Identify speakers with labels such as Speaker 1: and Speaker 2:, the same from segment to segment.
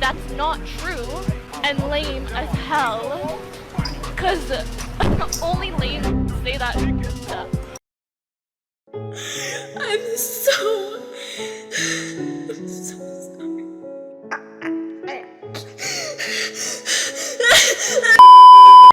Speaker 1: that's not true and lame as hell. Cause only lame say that stuff.
Speaker 2: I'm so sorry.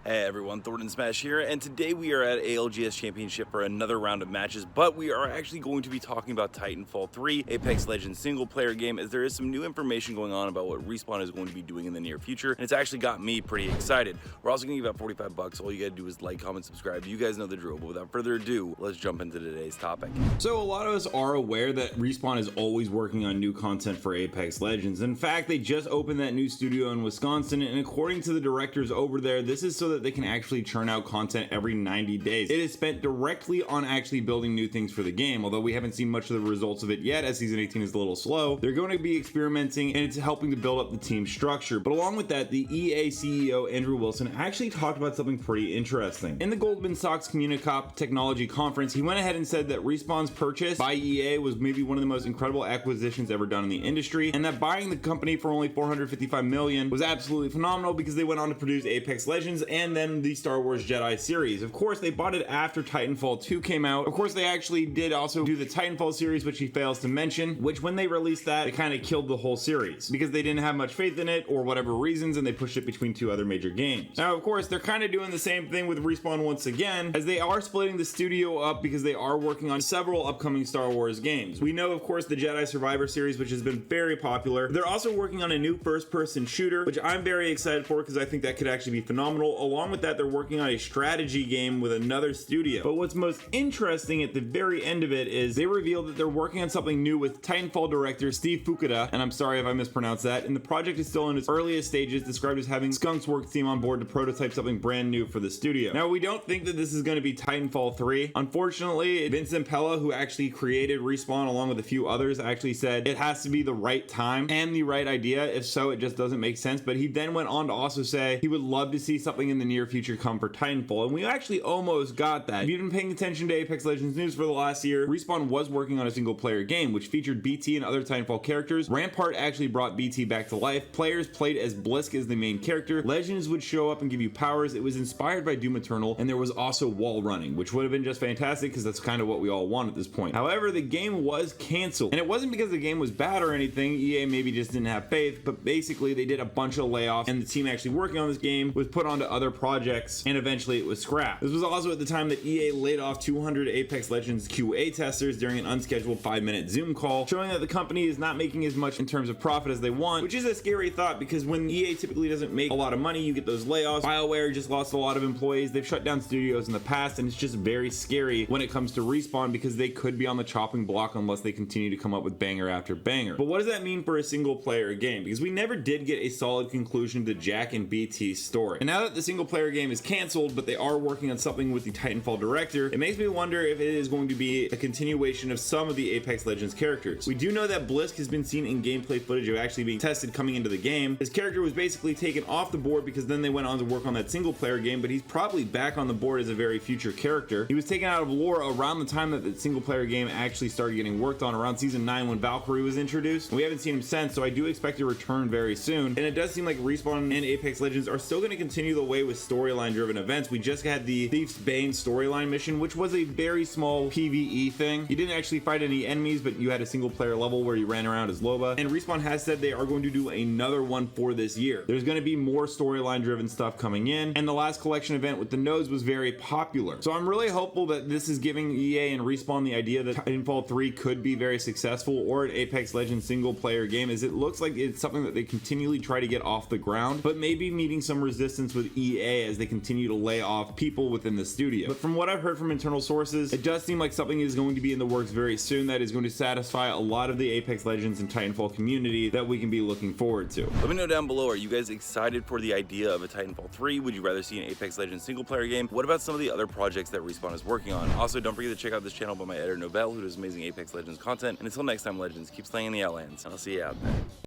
Speaker 3: Hey everyone, Thordan Smash here, and today we are at ALGS Championship for another round of matches, but we are actually going to be talking about Titanfall 3, Apex Legends single player game, as there is some new information going on about what Respawn is going to be doing in the near future, and it's actually got me pretty excited. We're also going to give out 45 bucks. All you gotta do is like, comment, subscribe. You guys know the drill, but without further ado, let's jump into today's topic.
Speaker 4: So a lot of us are aware that Respawn is always working on new content for Apex Legends. In fact, they just opened that new studio in Wisconsin, and according to the directors over there, this is so that they can actually churn out content every 90 days. It is spent directly on actually building new things for the game, although we haven't seen much of the results of it yet, as season 18 is a little slow. They're going to be experimenting, and it's helping to build up the team structure. But along with that, the EA CEO Andrew Wilson actually talked about something pretty interesting. In the Goldman Sachs Communicop Technology Conference, he went ahead and said that Respawn's purchase by EA was maybe one of the most incredible acquisitions ever done in the industry, and that buying the company for only $455 million was absolutely phenomenal because they went on to produce Apex Legends and then the Star Wars Jedi series. Of course, they bought it after Titanfall 2 came out. Of course, they actually did also do the Titanfall series, which he fails to mention, which when they released that, it kind of killed the whole series because they didn't have much faith in it or whatever reasons, and they pushed it between two other major games. Now, of course, they're kind of doing the same thing with Respawn once again, as they are splitting the studio up because they are working on several upcoming Star Wars games. We know, of course, the Jedi Survivor series, which has been very popular. They're also working on a new first-person shooter, which I'm very excited for because I think that could actually be phenomenal. Along with that, they're working on a strategy game with another studio. But what's most interesting at the very end of it is they revealed that they're working on something new with Titanfall director Steve Fukuda, and I'm sorry if I mispronounced that, and the project is still in its earliest stages, described as having Skunk's work team on board to prototype something brand new for the studio. Now, we don't think that this is going to be Titanfall 3. Unfortunately, Vince Impella, who actually created Respawn along with a few others, actually said it has to be the right time and the right idea. If so, it just doesn't make sense. But he then went on to also say he would love to see something in the near future come for Titanfall, and we actually almost got that. If you've been paying attention to Apex Legends news for the last year, Respawn was working on a single player game which featured BT and other Titanfall characters. Rampart actually brought BT back to life. Players played as Blisk as the main character. Legends would show up and give you powers. It was inspired by Doom Eternal, and there was also wall running, which would have been just fantastic because that's kind of what we all want at this point. However, the game was canceled, and it wasn't because the game was bad or anything. EA maybe just didn't have faith, but basically they did a bunch of layoffs, and the team actually working on this game was put onto other projects, and eventually it was scrapped. This was also at the time that EA laid off 200 Apex Legends QA testers during an unscheduled 5-minute Zoom call, showing that the company is not making as much in terms of profit as they want, which is a scary thought because when EA typically doesn't make a lot of money, you get those layoffs. BioWare just lost a lot of employees. They've shut down studios in the past, and it's just very scary when it comes to Respawn because they could be on the chopping block unless they continue to come up with banger after banger. But what does that mean for a single player game? Because we never did get a solid conclusion to Jack and BT's story. And now that the single player game is canceled, but they are working on something with the Titanfall director, it makes me wonder if it is going to be a continuation of some of the Apex Legends characters. We do know that Blisk has been seen in gameplay footage of actually being tested coming into the game. His character was basically taken off the board because then they went on to work on that single player game, but he's probably back on the board as a very future character. He was taken out of lore around the time that the single player game actually started getting worked on, around season 9 when Valkyrie was introduced. We haven't seen him since, so I do expect a return very soon. And it does seem like Respawn and Apex Legends are still going to continue the way with storyline driven events. We just had the Thief's Bane storyline mission, which was a very small PvE thing. You didn't actually fight any enemies, but you had a single player level where you ran around as Loba. And Respawn has said they are going to do another one for this year. There's going to be more storyline driven stuff coming in, and the last collection event with the nodes was very popular. So I'm really hopeful that this is giving EA and Respawn the idea that Titanfall 3 could be very successful, or an Apex Legends single player game, as it looks like it's something that they continually try to get off the ground, but maybe meeting some resistance with EA as they continue to lay off people within the studio. But from what I've heard from internal sources, it does seem like something is going to be in the works very soon that is going to satisfy a lot of the Apex Legends and Titanfall community that we can be looking forward to.
Speaker 3: Let me know down below, are you guys excited for the idea of a Titanfall 3? Would you rather see an Apex Legends single player game? What about some of the other projects that Respawn is working on? Also, don't forget to check out this channel by my editor Nobel, who does amazing Apex Legends content. And until next time, Legends, keep slaying the outlands, and I'll see you out there.